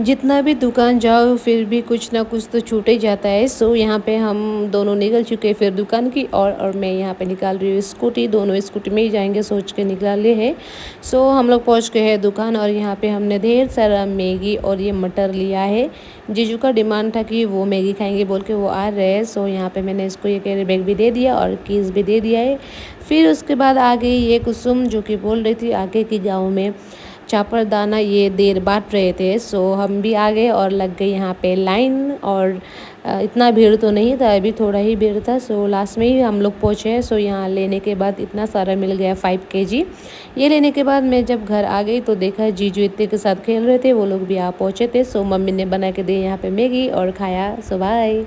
जितना भी दुकान जाओ फिर भी कुछ ना कुछ तो छूट ही जाता है। सो यहाँ पे हम दोनों निकल चुके हैं फिर दुकान की और मैं यहाँ पे निकाल रही हूँ स्कूटी। दोनों स्कूटी में ही जाएंगे सोच के निकाले हैं। सो हम लोग पहुँच गए हैं दुकान और यहाँ पे हमने ढेर सारा मैगी और ये मटर लिया है। जीजू का डिमांड था कि वो मैगी खाएंगे बोल के वो आ रहे हैं। सो यहाँ पे मैंने इसको ये कैरी बैग भी दे दिया और कीज़ भी दे दिया है। फिर उसके बाद आ गई ये कुसुम जो कि बोल रही थी आगे की गाँव में चापर दाना ये देर बांट रहे थे। सो हम भी आ गए और लग गई यहाँ पे लाइन। और इतना भीड़ तो नहीं था, अभी थोड़ा ही भीड़ था। सो लास्ट में ही हम लोग पहुँचे। सो यहाँ लेने के बाद इतना सारा मिल गया 5 kg। ये लेने के बाद मैं जब घर आ गई तो देखा जीजू इतने के साथ खेल रहे थे, वो लोग भी आ पहुँचे थे। सो मम्मी ने बना के दी यहाँ पे मैगी और खाया। सो बाय।